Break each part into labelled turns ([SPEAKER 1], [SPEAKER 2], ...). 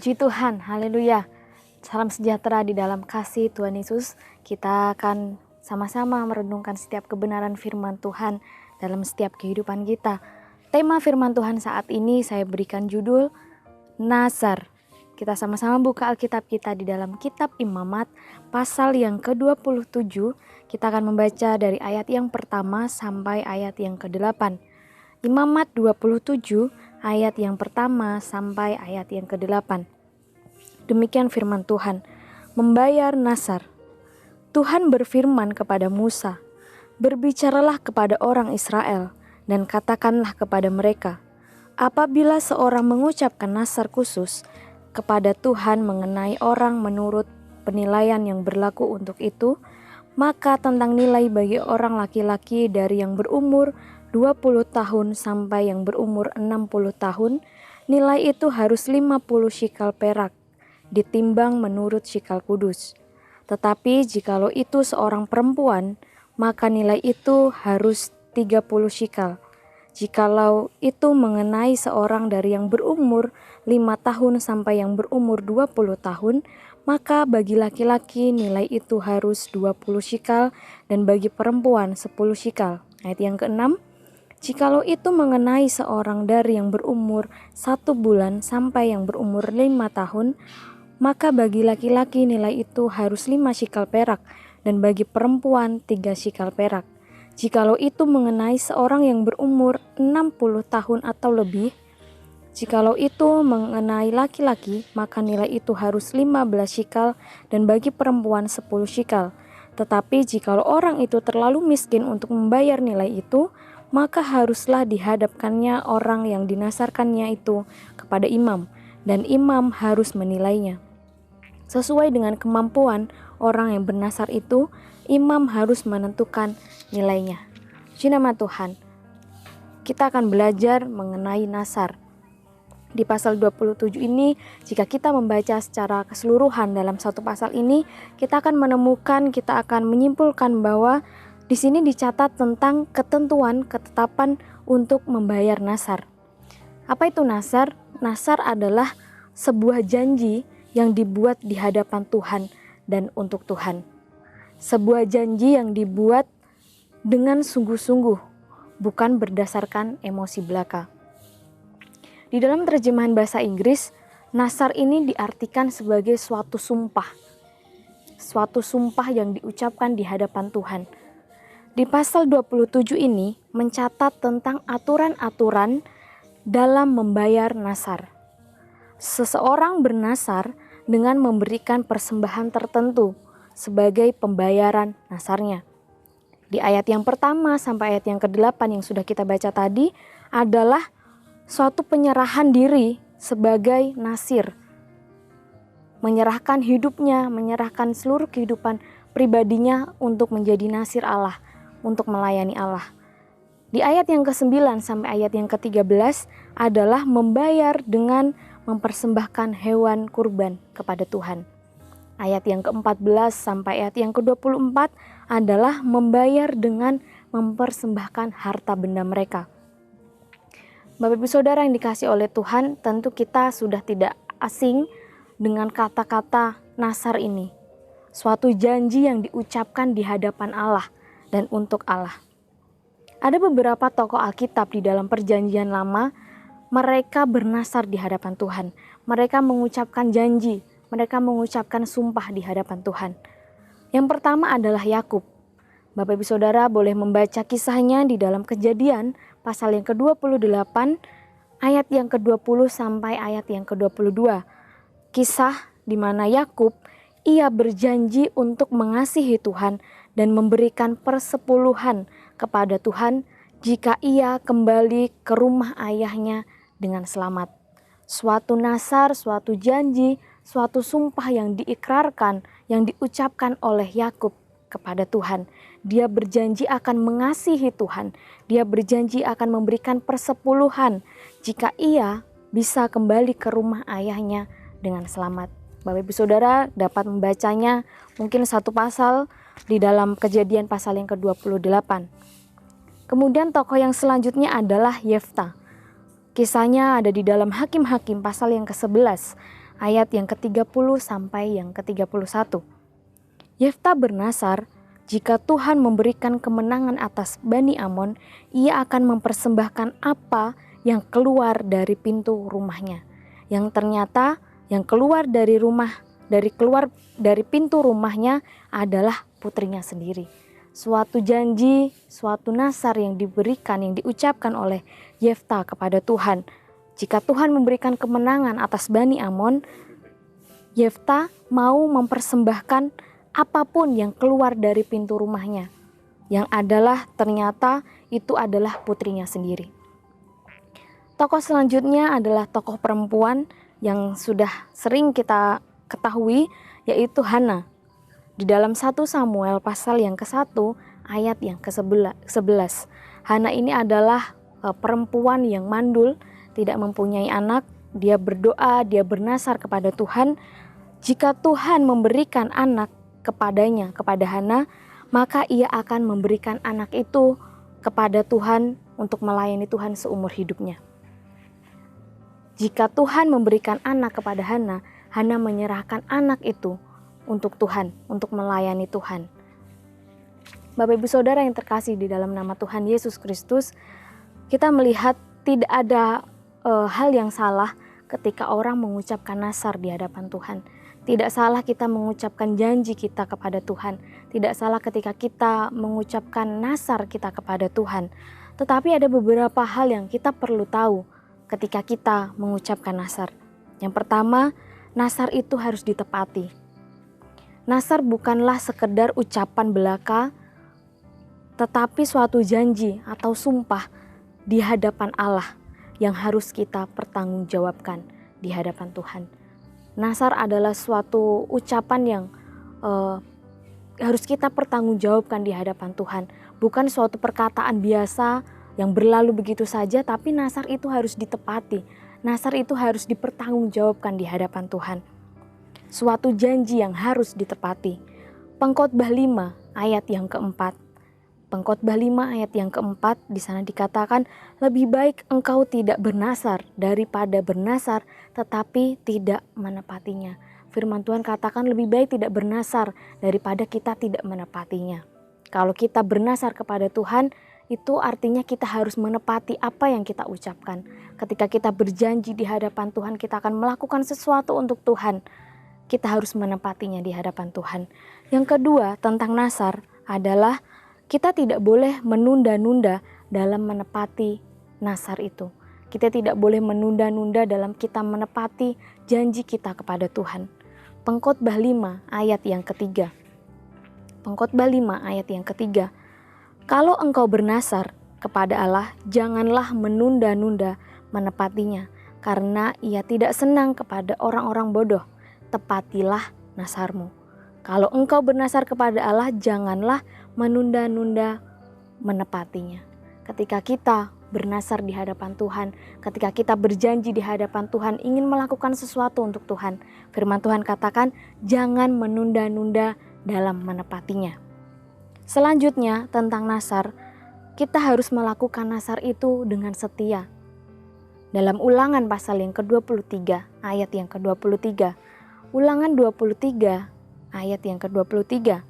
[SPEAKER 1] Puji Tuhan, haleluya. Salam sejahtera di dalam kasih Tuhan Yesus. Kita akan sama-sama merenungkan setiap kebenaran firman Tuhan dalam setiap kehidupan kita. Tema firman Tuhan saat ini saya berikan judul Nazar. Kita sama-sama buka Alkitab kita di dalam kitab Imamat pasal yang ke-27. Kita akan membaca dari ayat yang pertama sampai ayat yang ke-8. Imamat 27 ayat yang pertama sampai ayat yang ke-8. Demikian firman Tuhan. Membayar Nazar. Tuhan berfirman kepada Musa, "Berbicaralah kepada orang Israel dan katakanlah kepada mereka, apabila seorang mengucapkan nazar khusus kepada Tuhan mengenai orang menurut penilaian yang berlaku untuk itu, maka tentang nilai bagi orang laki-laki dari yang berumur 20 tahun sampai yang berumur 60 tahun, nilai itu harus 50 shikal perak, ditimbang menurut shikal kudus. Tetapi jikalau itu seorang perempuan, maka nilai itu harus 30 shikal. Jikalau itu mengenai seorang dari yang berumur 5 tahun sampai yang berumur 20 tahun, maka bagi laki-laki nilai itu harus 20 shikal dan bagi perempuan 10 shikal. Ayat yang ke-6, jikalau itu mengenai seorang dari yang berumur 1 bulan sampai yang berumur 5 tahun, maka bagi laki-laki nilai itu harus 5 shikal perak dan bagi perempuan 3 shikal perak. Jikalau itu mengenai seorang yang berumur 60 tahun atau lebih, jikalau itu mengenai laki-laki, maka nilai itu harus 15 shikal dan bagi perempuan 10 shikal. Tetapi jikalau orang itu terlalu miskin untuk membayar nilai itu, maka haruslah dihadapkannya orang yang dinasarkannya itu kepada imam, dan imam harus menilainya. Sesuai dengan kemampuan orang yang bernasar itu, imam harus menentukan nilainya. Puji nama Tuhan. Kita akan belajar mengenai nazar. Di pasal 27 ini, jika kita membaca secara keseluruhan dalam satu pasal ini, kita akan menemukan, kita akan menyimpulkan bahwa di sini dicatat tentang ketentuan, ketetapan untuk membayar nazar. Apa itu nazar? Nazar adalah sebuah janji yang dibuat di hadapan Tuhan dan untuk Tuhan. Sebuah janji yang dibuat dengan sungguh-sungguh, bukan berdasarkan emosi belaka. Di dalam terjemahan bahasa Inggris, nazar ini diartikan sebagai suatu sumpah. Suatu sumpah yang diucapkan di hadapan Tuhan. Di pasal 27 ini mencatat tentang aturan-aturan dalam membayar nazar. Seseorang bernazar dengan memberikan persembahan tertentu sebagai pembayaran nazarnya. Di ayat yang pertama sampai ayat yang ke-8 yang sudah kita baca tadi adalah suatu penyerahan diri sebagai nazir. Menyerahkan hidupnya, menyerahkan seluruh kehidupan pribadinya untuk menjadi nazir Allah, untuk melayani Allah. Di ayat yang ke-9 sampai ayat yang ke-13 adalah membayar dengan mempersembahkan hewan kurban kepada Tuhan. Ayat yang ke-14 sampai ayat yang ke-24 adalah membayar dengan mempersembahkan harta benda mereka. Bapak Ibu Saudara yang dikasihi oleh Tuhan, tentu kita sudah tidak asing dengan kata-kata nazar ini. Suatu janji yang diucapkan di hadapan Allah dan untuk Allah. Ada beberapa tokoh Alkitab di dalam Perjanjian Lama, mereka bernazar di hadapan Tuhan. Mereka mengucapkan janji, mereka mengucapkan sumpah di hadapan Tuhan. Yang pertama adalah Yakub. Bapak Ibu Saudara boleh membaca kisahnya di dalam Kejadian pasal yang ke-28 ayat yang ke-20 sampai ayat yang ke-22. Kisah di mana Yakub ia berjanji untuk mengasihi Tuhan dan memberikan persepuluhan kepada Tuhan jika ia kembali ke rumah ayahnya dengan selamat. Suatu nazar, suatu janji, suatu sumpah yang diikrarkan, yang diucapkan oleh Yakub kepada Tuhan. Dia berjanji akan mengasihi Tuhan. Dia berjanji akan memberikan persepuluhan jika ia bisa kembali ke rumah ayahnya dengan selamat. Bapak Ibu Saudara dapat membacanya mungkin satu pasal di dalam Kejadian pasal yang ke-28. Kemudian tokoh yang selanjutnya adalah Yefta. Kisahnya ada di dalam Hakim-Hakim pasal yang ke-11 ayat yang ke-30 sampai yang ke-31. Yefta bernasar, jika Tuhan memberikan kemenangan atas Bani Amon, ia akan mempersembahkan apa yang keluar dari pintu rumahnya. Yang ternyata yang keluar dari pintu rumahnya adalah putrinya sendiri. Suatu janji, suatu nasar yang diberikan, yang diucapkan oleh Yefta kepada Tuhan. Jika Tuhan memberikan kemenangan atas Bani Amon, Yefta mau mempersembahkan apapun yang keluar dari pintu rumahnya, yang adalah ternyata itu adalah putrinya sendiri. Tokoh selanjutnya adalah tokoh perempuan yang sudah sering kita ketahui, yaitu Hana. Di dalam 1 Samuel pasal yang ke-1 ayat yang ke-11. Hana ini adalah perempuan yang mandul, tidak mempunyai anak. Dia berdoa, dia bernasar kepada Tuhan. Jika Tuhan memberikan anak kepadanya, kepada Hana, maka ia akan memberikan anak itu kepada Tuhan untuk melayani Tuhan seumur hidupnya. Jika Tuhan memberikan anak kepada Hana, Hana menyerahkan anak itu untuk Tuhan, untuk melayani Tuhan. Bapak Ibu Saudara yang terkasih di dalam nama Tuhan Yesus Kristus, kita melihat tidak ada hal yang salah ketika orang mengucapkan nasar di hadapan Tuhan. Tidak salah kita mengucapkan janji kita kepada Tuhan. Tidak salah ketika kita mengucapkan nasar kita kepada Tuhan. Tetapi ada beberapa hal yang kita perlu tahu ketika kita mengucapkan nasar. Yang pertama, nasar itu harus ditepati. Nasar bukanlah sekedar ucapan belaka, tetapi suatu janji atau sumpah di hadapan Allah yang harus kita pertanggungjawabkan di hadapan Tuhan. Nasar adalah suatu ucapan yang harus kita pertanggungjawabkan di hadapan Tuhan. Bukan suatu perkataan biasa yang berlalu begitu saja, tapi nasar itu harus ditepati. Nasar itu harus dipertanggungjawabkan di hadapan Tuhan. Suatu janji yang harus ditepati. Pengkhotbah 5 ayat yang keempat. Pengkhotbah 5 ayat yang keempat, di sana dikatakan, lebih baik engkau tidak bernasar daripada bernasar tetapi tidak menepatinya. Firman Tuhan katakan lebih baik tidak bernasar daripada kita tidak menepatinya. Kalau kita bernasar kepada Tuhan, itu artinya kita harus menepati apa yang kita ucapkan. Ketika kita berjanji di hadapan Tuhan, kita akan melakukan sesuatu untuk Tuhan. Kita harus menepatinya di hadapan Tuhan. Yang kedua tentang nasar adalah kita tidak boleh menunda-nunda dalam menepati nasar itu. Kita tidak boleh menunda-nunda dalam kita menepati janji kita kepada Tuhan. Pengkhotbah 5 ayat yang ketiga. Pengkhotbah 5 ayat yang ketiga. Kalau engkau bernasar kepada Allah, janganlah menunda-nunda menepatinya, karena ia tidak senang kepada orang-orang bodoh. Tepatilah nasarmu. Kalau engkau bernasar kepada Allah, janganlah menunda-nunda menepatinya. Ketika kita bernasar di hadapan Tuhan, ketika kita berjanji di hadapan Tuhan, ingin melakukan sesuatu untuk Tuhan, firman Tuhan katakan, jangan menunda-nunda dalam menepatinya. Selanjutnya tentang nasar, kita harus melakukan nasar itu dengan setia. Dalam Ulangan pasal yang ke-23, ayat yang ke-23, Ulangan 23, ayat yang ke-23,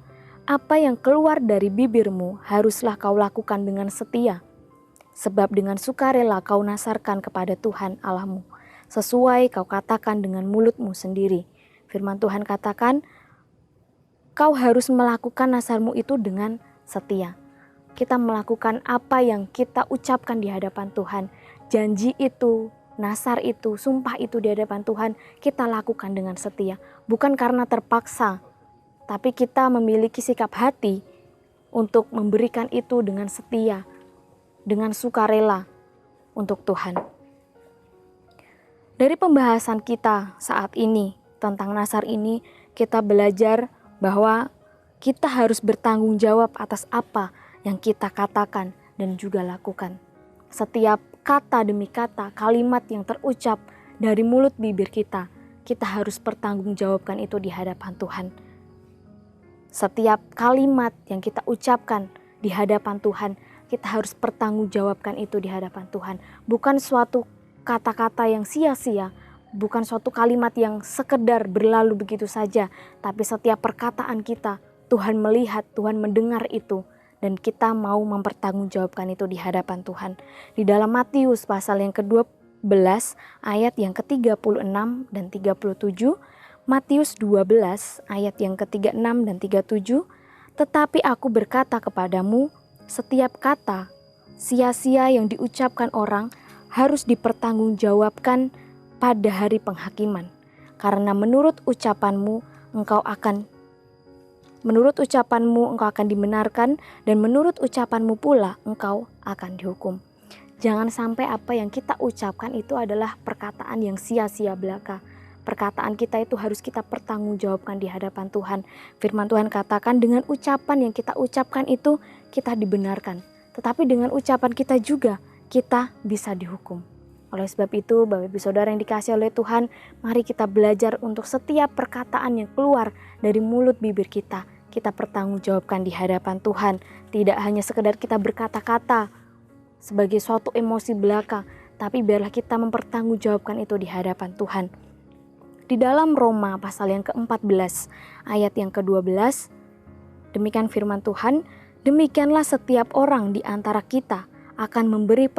[SPEAKER 1] apa yang keluar dari bibirmu haruslah kau lakukan dengan setia. Sebab dengan sukarela kau nasarkan kepada Tuhan Allahmu. Sesuai kau katakan dengan mulutmu sendiri. Firman Tuhan katakan, kau harus melakukan nasarmu itu dengan setia. Kita melakukan apa yang kita ucapkan di hadapan Tuhan. Janji itu, nasar itu, sumpah itu di hadapan Tuhan, kita lakukan dengan setia. Bukan karena terpaksa, tapi kita memiliki sikap hati untuk memberikan itu dengan setia, dengan sukarela untuk Tuhan. Dari pembahasan kita saat ini tentang nasar ini, kita belajar bahwa kita harus bertanggung jawab atas apa yang kita katakan dan juga lakukan. Setiap kata demi kata, kalimat yang terucap dari mulut bibir kita, kita harus pertanggungjawabkan itu di hadapan Tuhan. Setiap kalimat yang kita ucapkan di hadapan Tuhan, kita harus pertanggungjawabkan itu di hadapan Tuhan. Bukan suatu kata-kata yang sia-sia, bukan suatu kalimat yang sekedar berlalu begitu saja, tapi setiap perkataan kita Tuhan melihat, Tuhan mendengar itu, dan kita mau mempertanggungjawabkan itu di hadapan Tuhan. Di dalam Matius pasal yang ke-12 ayat yang ke-36 dan 37, Matius 12 ayat yang ke-36 dan 37, tetapi aku berkata kepadamu, setiap kata sia-sia yang diucapkan orang harus dipertanggungjawabkan pada hari penghakiman. Karena menurut ucapanmu engkau akan dibenarkan, dan menurut ucapanmu pula engkau akan dihukum. Jangan sampai apa yang kita ucapkan itu adalah perkataan yang sia-sia belaka. Perkataan kita itu harus kita pertanggungjawabkan di hadapan Tuhan. Firman Tuhan katakan dengan ucapan yang kita ucapkan itu kita dibenarkan. Tetapi dengan ucapan kita juga kita bisa dihukum. Oleh sebab itu, Bapak Ibu Saudara yang dikasihi oleh Tuhan, mari kita belajar untuk setiap perkataan yang keluar dari mulut bibir kita pertanggungjawabkan di hadapan Tuhan. Tidak hanya sekedar kita berkata-kata sebagai suatu emosi belaka, tapi biarlah kita mempertanggungjawabkan itu di hadapan Tuhan. Di dalam Roma pasal yang ke-14 ayat yang ke-12, demikian firman Tuhan, demikianlah setiap orang di antara kita akan memberi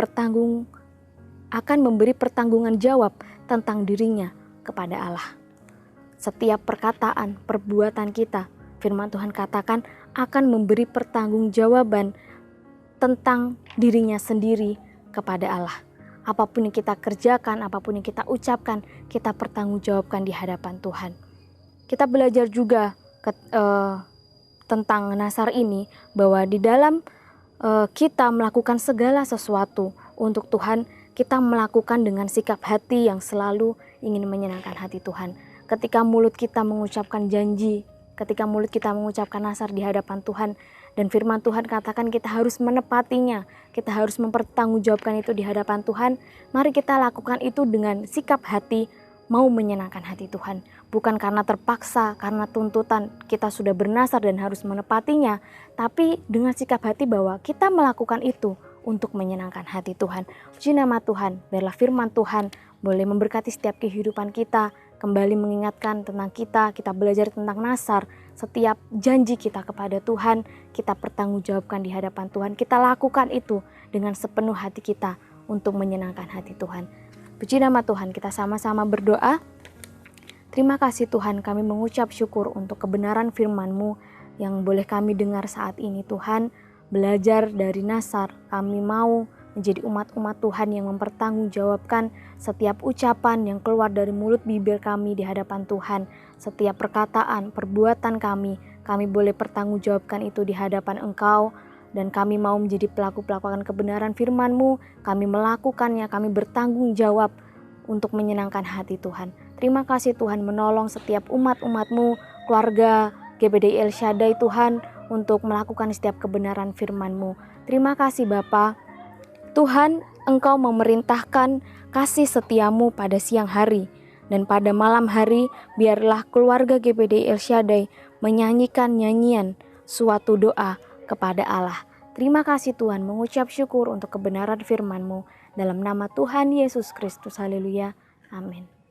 [SPEAKER 1] pertanggungan jawab tentang dirinya kepada Allah. Setiap perkataan, perbuatan kita, firman Tuhan katakan akan memberi pertanggungjawaban tentang dirinya sendiri kepada Allah. Apapun yang kita kerjakan, apapun yang kita ucapkan, kita pertanggungjawabkan di hadapan Tuhan. Kita belajar juga tentang Nasar ini, bahwa di dalam kita melakukan segala sesuatu untuk Tuhan, kita melakukan dengan sikap hati yang selalu ingin menyenangkan hati Tuhan. Ketika mulut kita mengucapkan janji, ketika mulut kita mengucapkan nasar di hadapan Tuhan, dan firman Tuhan katakan kita harus menepatinya, kita harus mempertanggungjawabkan itu di hadapan Tuhan. Mari kita lakukan itu dengan sikap hati mau menyenangkan hati Tuhan. Bukan karena terpaksa, karena tuntutan kita sudah bernasar dan harus menepatinya, tapi dengan sikap hati bahwa kita melakukan itu untuk menyenangkan hati Tuhan. Puji nama Tuhan, biarlah firman Tuhan boleh memberkati setiap kehidupan kita, kembali mengingatkan tentang kita belajar tentang nasar. Setiap janji kita kepada Tuhan, kita pertanggungjawabkan di hadapan Tuhan. Kita lakukan itu dengan sepenuh hati kita untuk menyenangkan hati Tuhan. Puji nama Tuhan, kita sama-sama berdoa. Terima kasih Tuhan, kami mengucap syukur untuk kebenaran firman-Mu yang boleh kami dengar saat ini Tuhan. Belajar dari nasar, kami mau menjadi umat-umat Tuhan yang mempertanggungjawabkan setiap ucapan yang keluar dari mulut bibir kami di hadapan Tuhan. Setiap perkataan, perbuatan kami boleh pertanggungjawabkan itu di hadapan Engkau. Dan kami mau menjadi pelaku-pelaku kebenaran firman-Mu. Kami melakukannya, kami bertanggung jawab untuk menyenangkan hati Tuhan. Terima kasih Tuhan menolong setiap umat-umat-Mu, keluarga GBDI El Shaddai Tuhan, untuk melakukan setiap kebenaran firman-Mu. Terima kasih Bapa. Tuhan, Engkau memerintahkan kasih setia-Mu pada siang hari, dan pada malam hari biarlah keluarga GBDI El Shaddai menyanyikan nyanyian suatu doa kepada Allah. Terima kasih Tuhan, mengucap syukur untuk kebenaran firman-Mu. Dalam nama Tuhan Yesus Kristus, haleluya, amin.